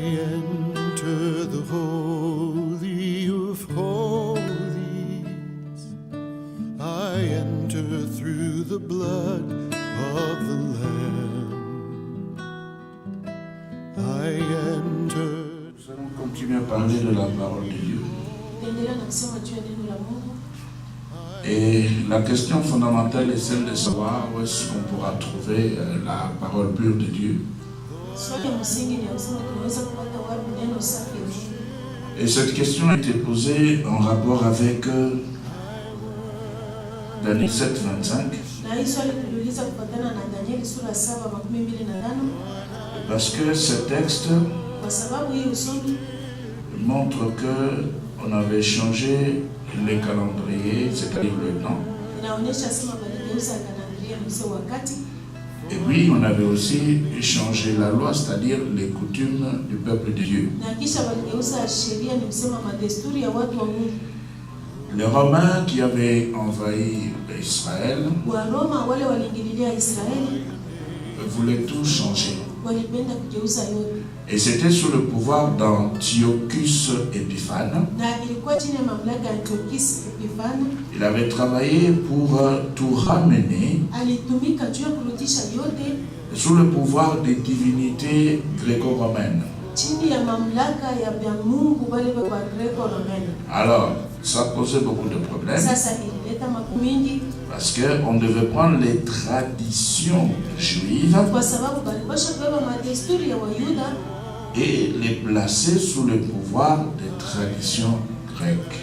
enter the Holy of Holies. I enter through the blood of the Lamb. I enter. Nous allons continuer à parler de la parole de Dieu. Et la question fondamentale est celle de savoir où est-ce qu'on pourra trouver la parole pure de Dieu. Et cette question a été posée en rapport avec Daniel 7, 25. Parce que ce texte montre qu'on avait changé les calendriers, c'est-à-dire le temps. Et puis on avait aussi changé la loi, c'est-à-dire les coutumes du peuple de Dieu. Les Romains qui avaient envahi Israël voulaient tout changer. Et c'était sous le pouvoir d'Antiochus Épiphane. Il avait travaillé pour tout ramener sous le pouvoir des divinités gréco-romaines. Alors, ça posait beaucoup de problèmes. Parce qu'on devait prendre les traditions juives et les placer sous le pouvoir des traditions grecques.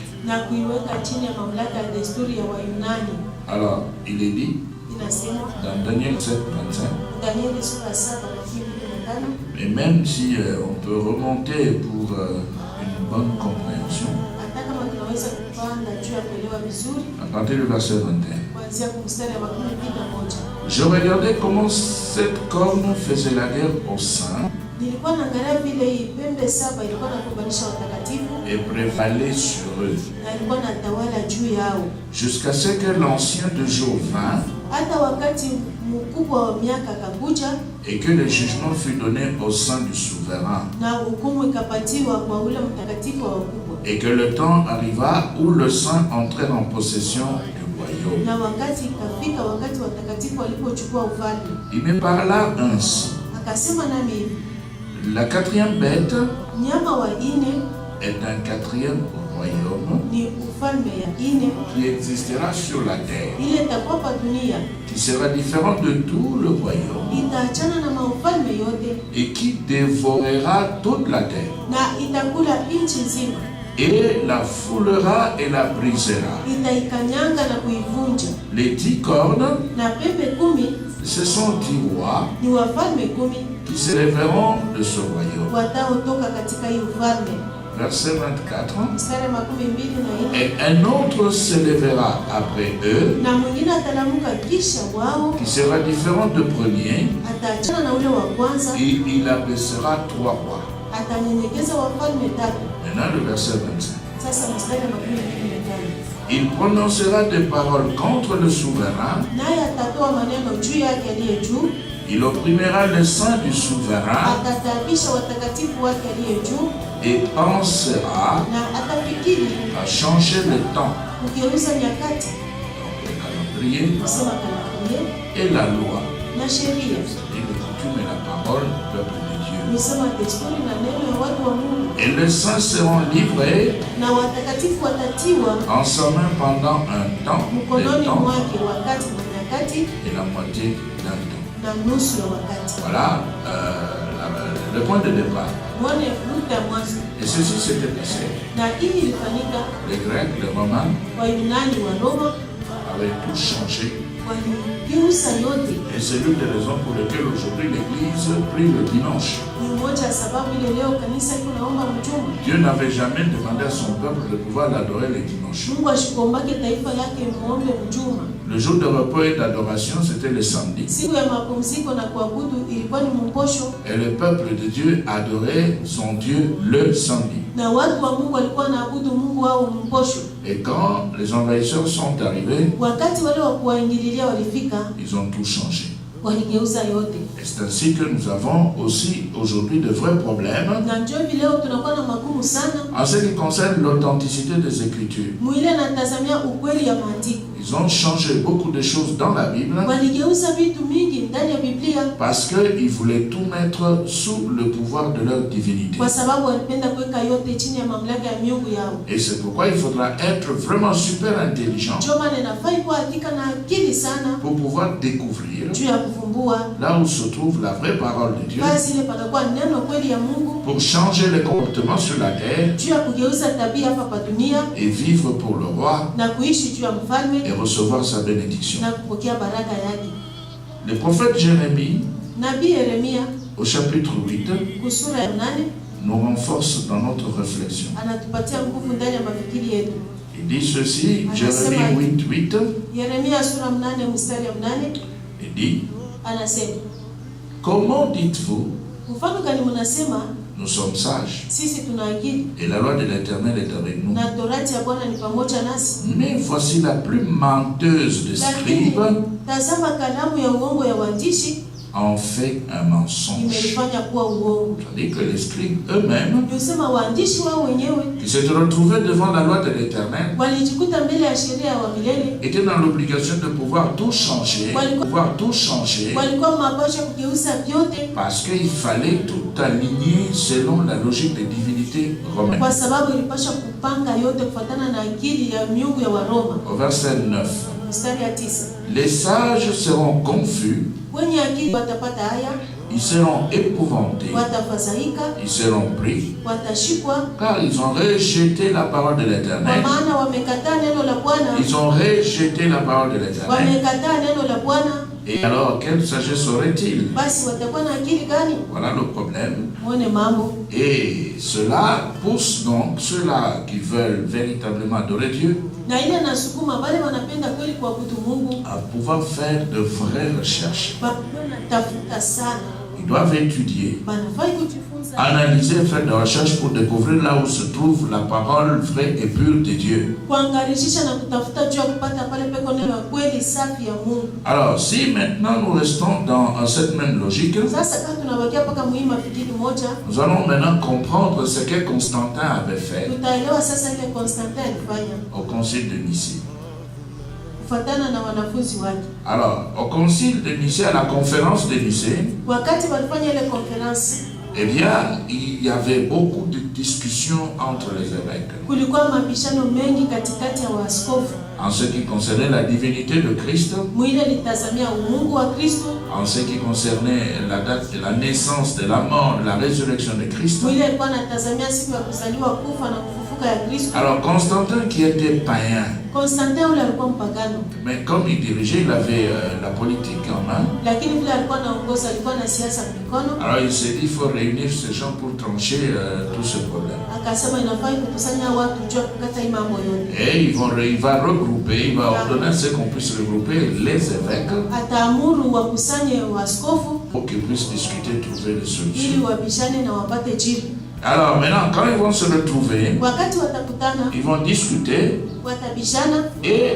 Alors, il est dit dans Daniel 7, 25, et même si on peut remonter pour une bonne compréhension, à partir du verset 21. Je regardais comment cette corne faisait la guerre aux saints et prévalait sur eux, jusqu'à ce que l'ancien de jour vint et que le jugement fut donné au sein du souverain. Et que le temps arriva où le saint entrait en possession du royaume. Il me parla ainsi. La quatrième bête est un quatrième royaume qui existera sur la terre, qui sera différent de tout le royaume et qui dévorera toute la terre. Et la foulera et la brisera. Les 10 cornes, ce sont 10 rois qui se lèveront de ce royaume. Verset 24. Et un autre se lèvera après eux, qui sera différent du premier, et il abaissera 3 rois. Maintenant le verset 25. Il prononcera des paroles contre le souverain. Il opprimera le sang du souverain et pensera à changer le temps, donc le calendrier et la loi, et le coutume et la parole du peuple de Dieu. Et les saints seront livrés en sa main pendant un temps, et la moitié d'un temps. Voilà le point de départ. Et ceci s'était passé. Les Grecs, les Romains avaient tout changé. Et c'est l'une des raisons pour lesquelles aujourd'hui l'Église prie le dimanche. Dieu n'avait jamais demandé à son peuple de pouvoir l'adorer le dimanche. Le jour de repos et d'adoration, c'était le samedi. Et le peuple de Dieu adorait son Dieu le samedi. Et quand les envahisseurs sont arrivés, ils ont tout changé. waligeuza yote. Et c'est ainsi que nous avons aussi aujourd'hui de vrais problèmes Na njoo hivi leo tunakuwa na magumu sana en ce qui concerne l'authenticité des Écritures. mwile anatazamia ukweli ya maandiko. Ils ont changé beaucoup de choses dans la Bible Waligeuza vitu mingi ndani ya Biblia parce qu'ils voulaient tout mettre sous le pouvoir de leur divinité. kwa sababu walipenda kuweka yote chini ya mamlaka ya miungu yao. Et c'est pourquoi il faudra être vraiment super intelligent Ndio maana inafaa kuwa hakika na akili sana pour pouvoir découvrir juu ya kuvumbua là où se trouve la vraie parole de Dieu, basi ile panakuwa neno kweli ya Mungu pour changer les comportements sur la terre juu ya kugeuza tabia hapa pa dunia et vivre pour le roi na kuishi juu ya mfalme et recevoir sa bénédiction. na kupokea baraka yake. Le prophète Jérémie, Nabii Yeremia au chapitre 8, kusura ya 8 nous renforce dans notre réflexion. anatupatia nguvu ndani ya mafikiri yetu. Il dit ceci, Jérémie 8, 8, Yeremia sura 8 mstari ya 8 il dit, anasema, comment dites-vous, mfano gani mnasema nous sommes sages sisi tuna akili et la loi de l'Éternel est avec nous? na torati ya Bwana ni pamoja nasi? Mais voici la plus menteuse des Lakini scribes tazama kalamu ya uongo ya waandishi en fait un mensonge. imelifanya kuwa uongo. C'est-à-dire que les scribes eux-mêmes, Ndio sema waandishi wao wenyewe qui s'étaient retrouvés devant la loi de l'Éternel, walijikuta mbele ya sheria wa milele, étaient dans l'obligation de pouvoir tout changer, walikuwa mapasha kugeuza vyote parce qu'il fallait tout aligner selon la logique des divinités romaines. kwa sababu ilipasha kupanga yote kufuatana na akili ya miungu ya Waroma. Au verset 9, Mstari ya 9, les sages seront confus, wenye akili watapata haya, ils seront épouvantés, watafadhaika, ils seront pris, watashikwa, car ils ont rejeté la parole de kwa l'Éternel. maana wamekataa neno la Bwana, Ils ont rejeté la parole de l'Éternel. wamekataa neno la Bwana. Et alors, quelle sagesse aurait-il? Basi watakuwa na akili gani? Voilà le problème. Muone mambo. Et cela pousse donc ceux-là qui veulent véritablement adorer Dieu Na ile nasukuma wale wanapenda kweli kuabudu Mungu, à pouvoir faire de vraies recherches. tafuta sana, Ils doivent étudier, banafai kujifunza, analyser, faire des recherches pour découvrir là où se trouve la parole vraie et pure de Dieu. kuangarishisha na kutafuta juu ya kupata pale peko neno la kweli safi ya Mungu. Alors, si maintenant nous restons dans cette même logique, Sasa kama tunabakia paka muhimu fikiri moja, nous allons maintenant comprendre ce que Constantin avait fait tutaelewa sasa ile Constantin alifanya au concile de Nicée. kufuatana na wanafunzi wake. Alors, au concile de Nicée, à la conférence de Nicée, Wakati walifanya ile conference, eh bien, il y avait beaucoup de discussions entre les évêques kulikuwa mabishano mengi katikati ya waaskofu en ce qui concernait la divinité de Christ, mwile litazamia umungu wa Kristo, en ce qui concernait la date de la naissance, de la mort, de la résurrection de Christ. mwile alikuwa anatazamia siku ya kuzaliwa, kufa na kufufuka ya Kristo. Alors, Constantin, qui était païen, Konstantin ule alikuwa mpagano, mais comme il dirigeait, il avait la politique en main. lakini vile alikuwa anaongoza alikuwa na siasa mikono. Alors, il s'est dit, il faut réunir ces gens pour trancher tout ce problème. Akasema inafaa kukusanya watu juu ya kukata hii mambo yote. Et il va regrouper, il va ordonner à ce qu'on puisse regrouper les évêques Ataamuru wakusanye waaskofu pour qu'ils puissent discuter, trouver des solutions. ili wabishane na wapate jibu. Alors maintenant, quand ils vont se retrouver, Wakati watakutana, ils vont discuter watabishana et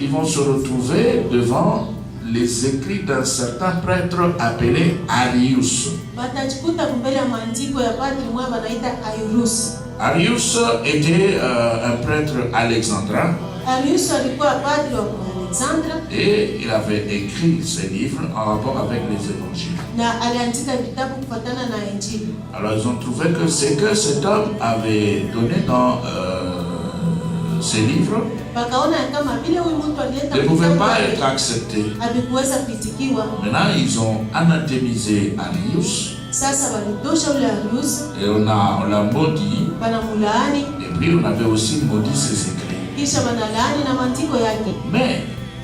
ils vont se retrouver devant les écrits d'un certain prêtre appelé Arius. watajikuta mbele ya maandiko ya padri mmoja anaita Arius. Arius était un prêtre alexandrin Arius alikuwa padri wa Alexandra et il avait écrit ses livres en rapport avec les évangiles. na aliandika vitabu kufuatana na Injili. Alors ils ont trouvé que ce que cet homme avait donné dans ses livres Wakaona kama vile huyu mtu alileta ne pouvait vitabu pas être accepté. havikuweza kuitikiwa. Maintenant, ils ont anathémisé Arius Sasa walidosha ule Arius, et on l'a maudit, wanamulaani, et puis on avait aussi maudit ses écrits. kisha wanalaani na maandiko yake. Mais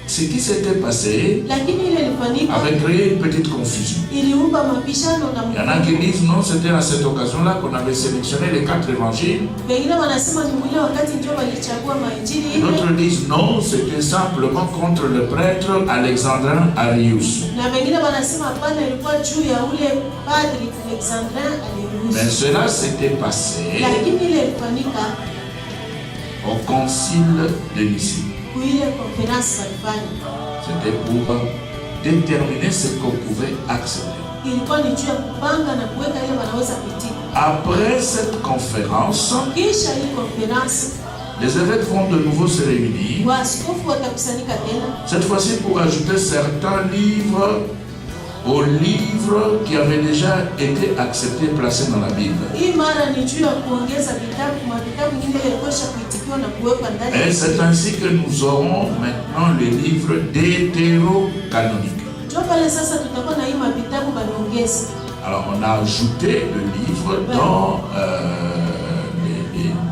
ce qui s'était passé Lakini ile ilifanyika avait créé une petite confusion. iliumba mabishano na Il y en a qui disent non, c'était à cette occasion-là qu'on avait sélectionné les 4 évangiles. wengine wanasema ni mwile wakati ndio walichagua mainjili ile, D'autres disent non, c'était simplement contre le prêtre alexandrin Arius. na wengine wanasema hapana, ilikuwa juu ya ule padri Alexandrin Mais Arius. cela s'était passé Lakini ile ilifanyika au concile de Nicée. kuile conference walifanya, C'était pour déterminer ce qu'on pouvait accepter. Ilikuwa ni juu ya kupanga na kuweka ile wanaweza kuitika. Après cette conférence, Kisha hii conference, les évêques vont de nouveau se réunir. waaskofu watakusanyika tena. Cette fois-ci pour ajouter certains livres aux livres qui avaient déjà été acceptés et placés dans la Bible. Hii mara ni juu ya kuongeza vitabu, mavitabu vingine vilikuwa kuitikiwa na kuwekwa ndani. Et c'est ainsi que nous aurons maintenant le livre deutérocanonique. Ndio pale sasa tutakuwa na hii mavitabu baliongeza. Alors on a ajouté le livre dans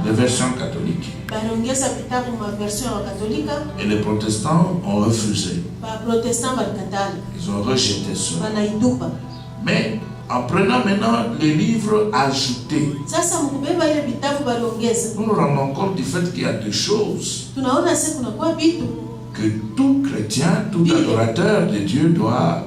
les versions catholiques. Baliongeza vitabu ma version ya Katolika. Et les protestants ont refusé. Ba protestants balikatala. Ils ont rejeté cela. Banaitupa. Mais en prenant maintenant les livres ajoutés, Sasa mkubeba ile vitabu baliongeza. nous nous rendons compte du fait qu'il y a deux choses Tunaona sasa kuna kwa vitu que tout chrétien, tout adorateur de Dieu doit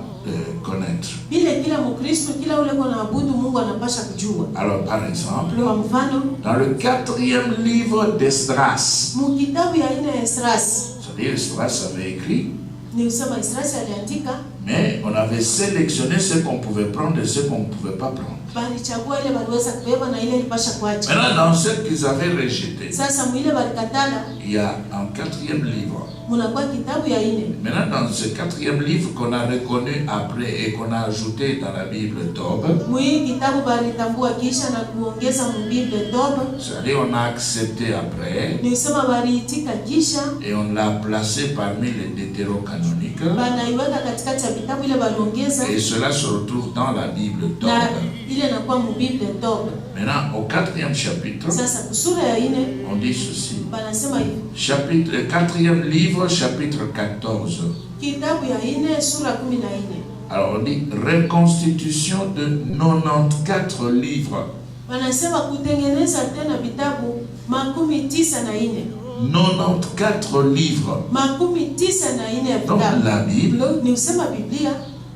connaître. Bile kila Mkristo, kila ule kwa naabudu Mungu anapasha kujua. Alors par exemple, Kwa mfano, dans le 4e livre d'Esdras, mkitabu ya ina Esdras. c'est-à-dire Esdras avait écrit, Ni usema Esdras aliandika, mais on avait sélectionné ce qu'on pouvait prendre et ce qu'on ne pouvait pas prendre. balichagua ile baliweza kubeba na ile ilipasha kuacha. Maintenant, dans ce qu'ils avaient rejeté, Sasa mwile balikatala, il y a un 4e livre. munakuwa kitabu ya ine. Maintenant, dans ce 4e livre qu'on a reconnu après et qu'on a ajouté dans la Bible Tob, Mwi kitabu balitambua kisha na kuongeza mbible Tob. c'est-à-dire on a accepté après Ni usema baliitika kisha et on l'a placé parmi les deutérocanoniques. banaiweka katikati ya vitabu ile baliongeza Et cela se retrouve dans la Bible Tob. na ile inakuwa mbible Tob. Maintenant, au 4e chapitre, Sasa kusura ya ine on dit ceci. banasema hivi. Chapitre, 4e livre, chapitre 14. Kitabu ya ine sura 14. Alors on dit reconstitution de 94 livres. Wanasema kutengeneza tena vitabu 94. 94 livres. 94 ya Donc vitabu. la Bible Ni usema Biblia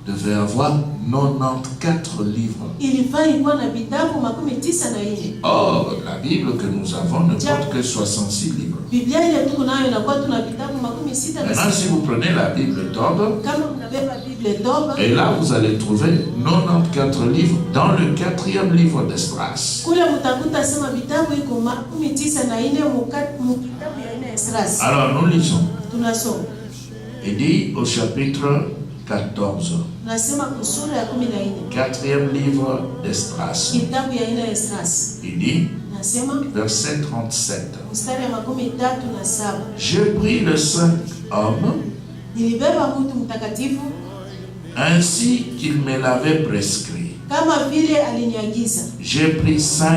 devait avoir 94 livres. ilifaa ikuwa na vitabu 94. Or, la Bible que nous avons ne porte que 66 livres. Biblia ile tuko nayo inakuwa tuna vitabu 66. Maintenant, si vous prenez la Bible Tob, Kama mnabeba Biblia Tob, et là vous allez trouver 94 livres dans le 4e livre d'Esdras. kule mtakuta sema vitabu iko 94 mukitabu ya ine Esdras. Alors nous lisons. Tunasoma. Il dit au chapitre 14, Nasema kusura ya 14. 4e livre d'Esdras. Kitabu ya ine Esdras. Il dit, Nasema verset 37, mstari ya 37. j'ai pris le 5 hommes Nilibeba mtu mtakatifu ainsi qu'il me l'avait prescrit. kama vile aliniagiza. J'ai pris 5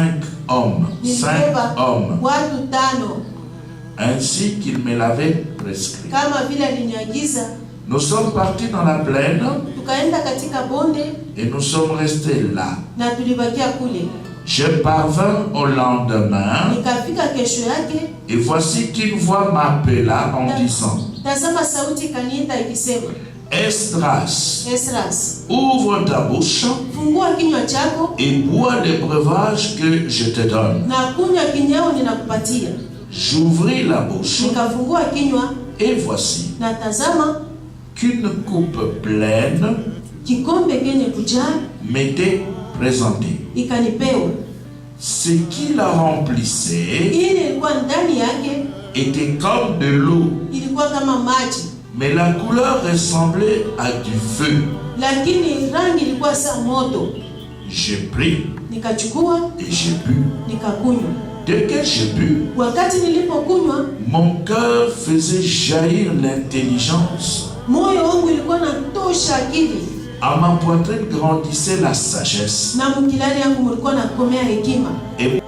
hommes, 5 Nilibeba hommes watu 5 ainsi qu'il me l'avait prescrit. kama vile aliniagiza. Nous sommes partis dans la plaine Tukaenda katika bonde et nous sommes restés là. na tulibakia kule. Je parvins au lendemain Nikafika kesho yake, et voici qu'une voix m'appela en disant, tazama sauti kaniita ikisema, Esdras, Esdras, ouvre ta bouche fungua kinywa chako et bois le breuvage que je te donne. na kunywa kinyao ninakupatia. J'ouvris la bouche Nikafungua kinywa et voici na tazama qu'une coupe pleine kikombe kenye kujaa m'était présentée. ikanipewa. Ce qui la remplissait Ile ilikuwa ndani yake était comme de l'eau, ilikuwa kama maji, mais la couleur ressemblait à du feu. lakini rangi ilikuwa sa moto. J'ai pris Nikachukua et j'ai bu. nikakunywa. Dès que j'ai bu, Wakati nilipokunywa, mon cœur faisait jaillir l'intelligence. moyo wangu ilikuwa na tosha akili À ma poitrine grandissait la sagesse. na mkilali yangu mlikuwa nakomea hekima. Et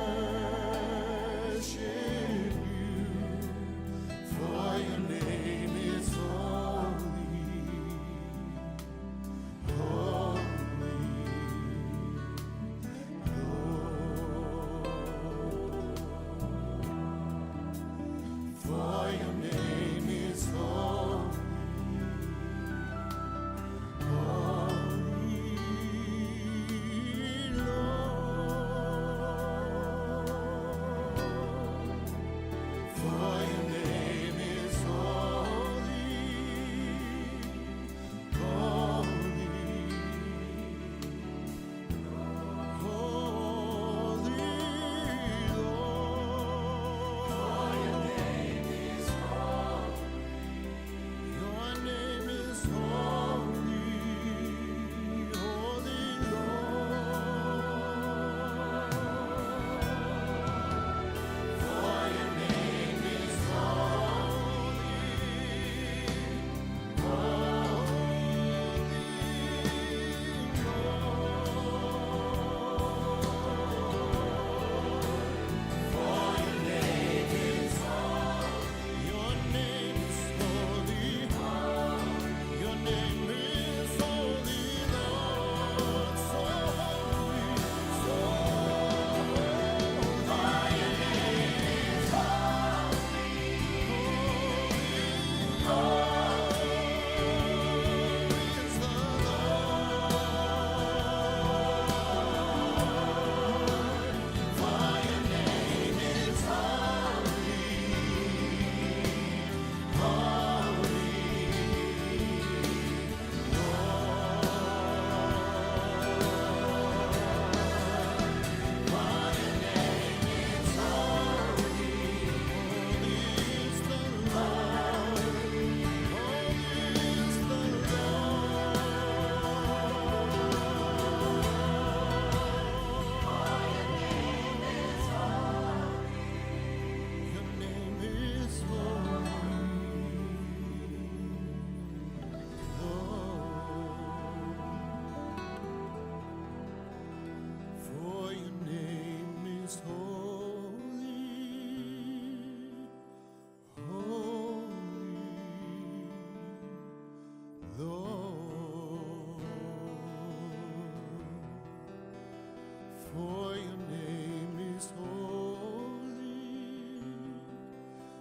For your name is holy,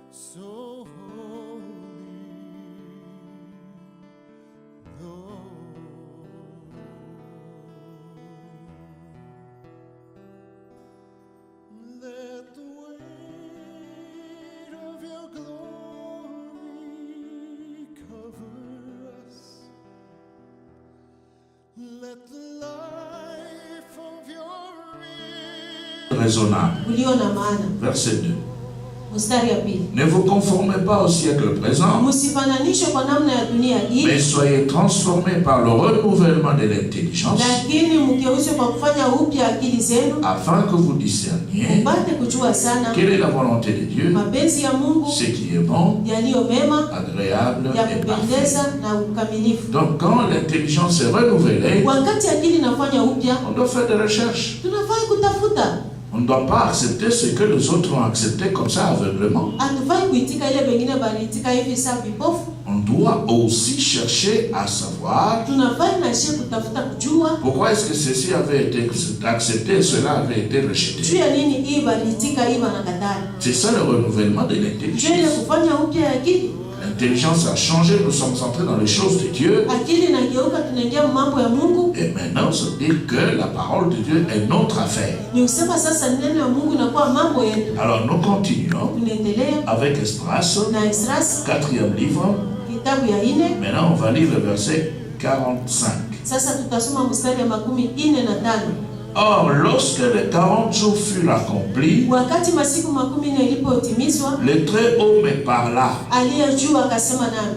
so holy, Lord. Let the weight of your glory cover us. Let the life of your raisonnable. ulio na maana. Verset 2. Mstari ya pili. Ne vous conformez pas au siècle présent, Msifananishwe kwa namna ya dunia hii, mais soyez transformés par le renouvellement de l'intelligence, lakini mgeuzwe kwa kufanya upya akili zenu, afin que vous discerniez mpate kujua sana quelle est la volonté de Dieu, mapenzi ya Mungu ce qui est bon, yaliyo mema, agréable ya et parfait. kupendeza na ukamilifu. Donc quand l'intelligence est renouvelée, Wakati akili inafanya upya, on doit faire des recherches. tunafai kutafuta. On ne doit pas accepter ce que les autres ont accepté comme ça aveuglement. Hatufai kuitika ile wengine baliitika hivi saa vipofu. On doit aussi chercher à savoir Tunafai na shie kutafuta kujua pourquoi est-ce que ceci avait été accepté et cela avait été juu rejeté. ya nini hii baliitika hii wanakataa. C'est ça le renouvellement de Juu ile l'intelligence. kufanya upya ya akili. L'intelligence a changé, nous sommes entrés dans les choses de Dieu. Akili inageuka, tunaingia mambo ya Mungu. Et maintenant, ça veut dire que la parole de Dieu est notre affaire. Ni usema sasa neno ya Mungu inakuwa mambo yetu. Alors nous continuons Tunaendelea avec Esdras, na Esdras 4e livre. kitabu ya 4. Maintenant, on va lire le verset 45. Sasa tutasoma mstari ya 45. Or, lorsque les 40 jours furent accomplis, Wakati masiku 40 ilipotimizwa, le Très-Haut me parla. aliye juu akasema nami.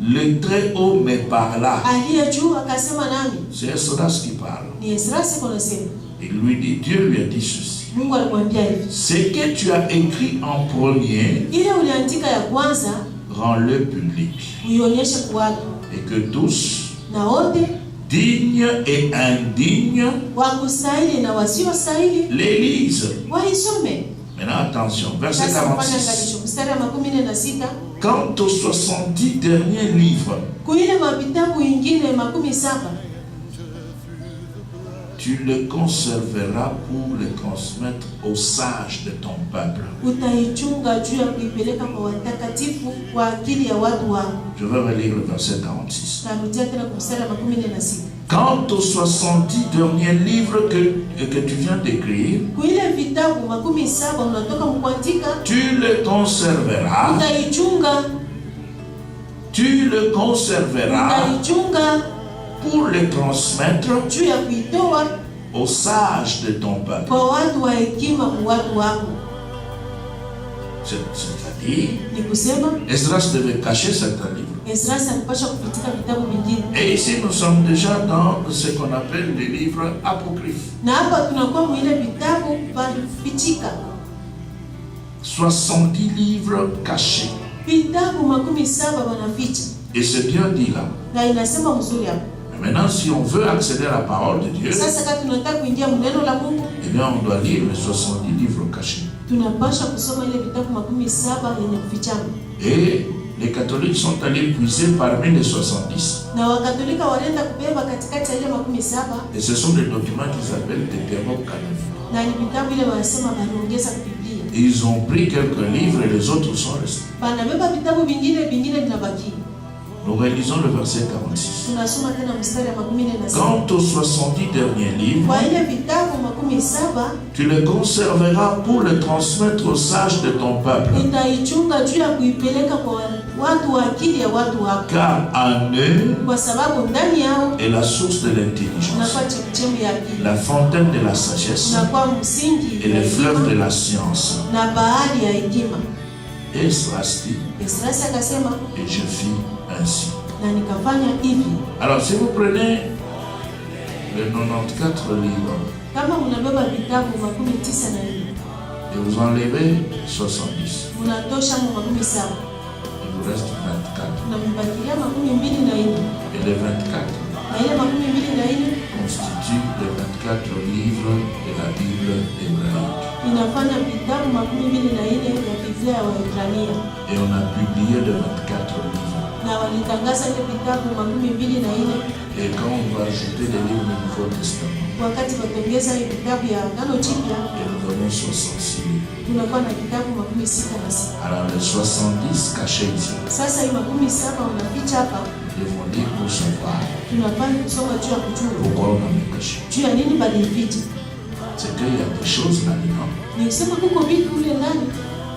Le Très-Haut me parla. Aliye juu akasema nami. C'est Esdras qui parle. Ni Esdras konasema. Il lui dit, Dieu lui a dit ceci. Mungu alimwambia hivi. Ce que tu as écrit en premier, Ile uliandika ya kwanza rends-le public. uionyeshe kwa watu. Et que tous, Na wote dignes et indignes, wakustahili na wasiostahili les lisent. waisome. Maintenant, attention, verset Sasa mfanye 46. angalisho. Mstari ya 46. Quant aux 70 derniers livres, Kuile mavitabu ingine 17 tu les conserveras pour les transmettre aux sages de ton peuple. utaichunga juu ya kuipeleka kwa watakatifu kwa akili ya watu wako. Je vais relire le verset 46. Tarudia tena kwa mstari ya 46. Quant aux 70 derniers livres que tu viens d'écrire, Kuile vitabu 17 unatoka mkuandika, tu les conserveras. utaichunga, Tu les conserveras utaichunga pour les transmettre juu ya kuitoa aux sages de ton peuple. kwa watu wa hekima kwa watu wako. C'est-à-dire, Ni kusema Esdras devait cacher certains livres. Esdras alipasha kupitika vitabu vingine. Et ici, nous sommes déjà dans ce qu'on appelle les livres apocryphes. Na hapa tunakuwa mwile vitabu valifichika. 70 livres cachés. Vitabu 17 wanaficha. Et c'est bien dit là. Na inasema mzuri hapo. Mais maintenant, si on veut accéder à la parole de Dieu, Sasa kama tunataka kuingia mneno la Mungu, eh bien, on doit lire les 70 livres cachés. tunapasha kusoma ile vitabu 17 yenye kufichana. Et les catholiques sont allés puiser parmi les 70. Na wakatolika walienda kubeba katikati ya ile 17, Et ce sont des documents qu'ils appellent des thérocanoniques. na ni vitabu ile wanasema waliongeza Biblia. Ils ont pris quelques livres et les autres sont restés. Banabeba vitabu vingine vinabaki. Nous réalisons le verset 46. Tunasoma tena mstari ya 46. Quant aux 70 derniers livres, Kwa ile vitabu 17 tu les conserveras pour les transmettre aux sages de ton peuple. utaichunga juu ya kuipeleka kwa watu wa akili ya watu wako, Car en eux kwa sababu ndani yao est la source de l'intelligence, unakuwa chemchemi ya akili, la fontaine de la sagesse unakuwa msingi et ya les fleuves de hekima la science. na bahari ya hekima. Et Esdras dit, Esdras akasema et je fis ainsi. na nikafanya hivi. Alors si vous prenez les 94 livres Kama mnabeba vitabu 94 et vous enlevez 70, mnatosha mu 17 il vous reste 24. na mbakilia 24 Et les 24 na ile 24 constituent les 24 livres de la Bible hébraïque. inafanya vitabu 24 ya Biblia ya Waebrania, Et on a publié les 24 livres. na walitangaza ile vitabu 24. Et quand on va ajouter les livres du Nouveau Testament, wakati watongeza vitabu ya Agano Jipya, et nous avons 66 livres. tunakuwa na kitabu 66. Alors les 70 cachés ici, Sasa hii 17 unaficha hapa, nous devons lire pour savoir tunapaswa kusoma juu ya kujua pourquoi on a mis caché. juu ya nini balificha. C'est qu'il y a des choses là-dedans Ni kusema kuko vitu kule ndani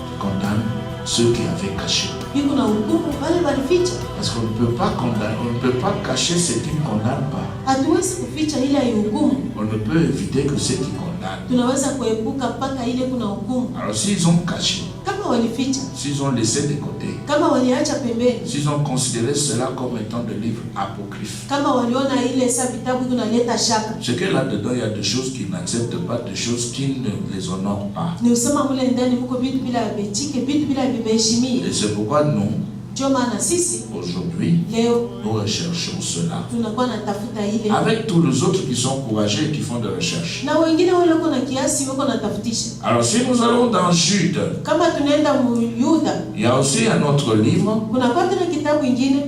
qui condamnent ceux qui avaient caché. viko na hukumu wale balificha. Parce qu'on ne peut pas condamner, on ne peut pas cacher ce qui ne condamne pas. Hatuwezi kuficha ile haihukumu, On ne peut éviter que ce qui condamne. tunaweza kuepuka mpaka ile kuna hukumu. Alors s'ils ont caché, Kama walificha, s'ils ont laissé de côté, kama waliacha pembeni, s'ils ont considéré cela comme étant des livres apocryphes, kama waliona ile sa vitabu kunaleta shaka, c'est que là-dedans, il y a des choses qu'ils n'acceptent pas, des choses qui ne les honorent pas. ni usema mule ndani mko vitu bila betike, vitu bila vibeheshimia. Et c'est pourquoi nous, Ndio maana sisi aujourd'hui, leo nous recherchons cela. tunakuwa natafuta ile, Avec tous les autres qui sont courageux et qui font des recherches. na wengine wale wako na kiasi wako natafutisha. Alors si nous allons dans Jude, Kama tunaenda Yuda, il y a aussi un autre livre kunakuwa tena kitabu ingine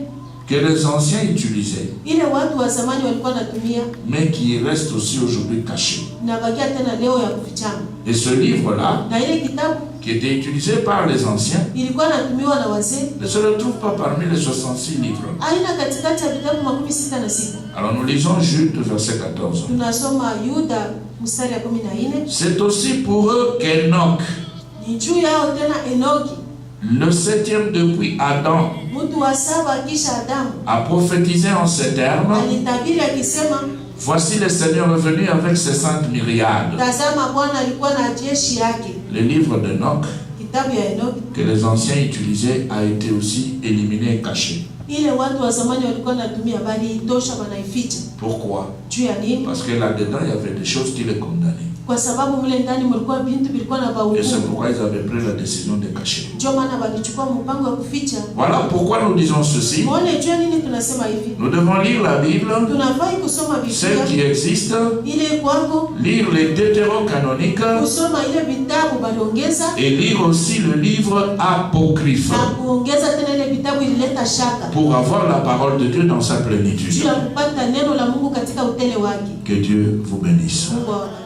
que les anciens utilisaient, ile watu wa zamani walikuwa natumia mais qui reste aussi aujourd'hui caché. na bakia tena leo ya kufichama. Et ce livre-là, Na ile kitabu qui était utilisé par les anciens, ilikuwa natumiwa na wazee, ne se retrouve pas parmi les 66 livres. aina katikati ya vitabu 66. Alors nous lisons Jude, verset 14. Tunasoma Yuda mstari ya 14. C'est aussi pour eux qu'Enoch, Ni juu yao tena Enoki, le septième depuis Adam, mtu wa saba kisha Adamu, a prophétisé en ces termes: alitabiri akisema, voici le Seigneur revenu avec ses saintes myriades. tazama Bwana alikuwa na jeshi yake. Le livre d'Enoch, Kitabu ya Enoki que les anciens utilisaient, a été aussi éliminé et caché. ile watu wa zamani walikuwa natumia, bali itosha wanaificha. Pourquoi? Juu ya nini? Parce que là-dedans, il y avait des choses qui les condamnaient. Kwa sababu mle ndani mlikuwa vitu vilikuwa na Et c'est bahukumu. pourquoi ils avaient pris la décision de cacher. Ndio maana walichukua mpango wa kuficha. Voilà pourquoi nous disons ceci. Muone juu ya nini tunasema hivi. Nous devons lire la Bible, Tunafai kusoma celle qui Biblia existe, ile kwako, lire les deutérocanoniques kusoma ile vitabu baliongeza et lire aussi le livre apocryphe na kuongeza tena ile vitabu ilileta shaka. pour avoir la parole de Dieu dans sa Juu plénitude. ya kupata neno la Mungu katika utele wake. Que Dieu vous bénisse. Mungu awabariki.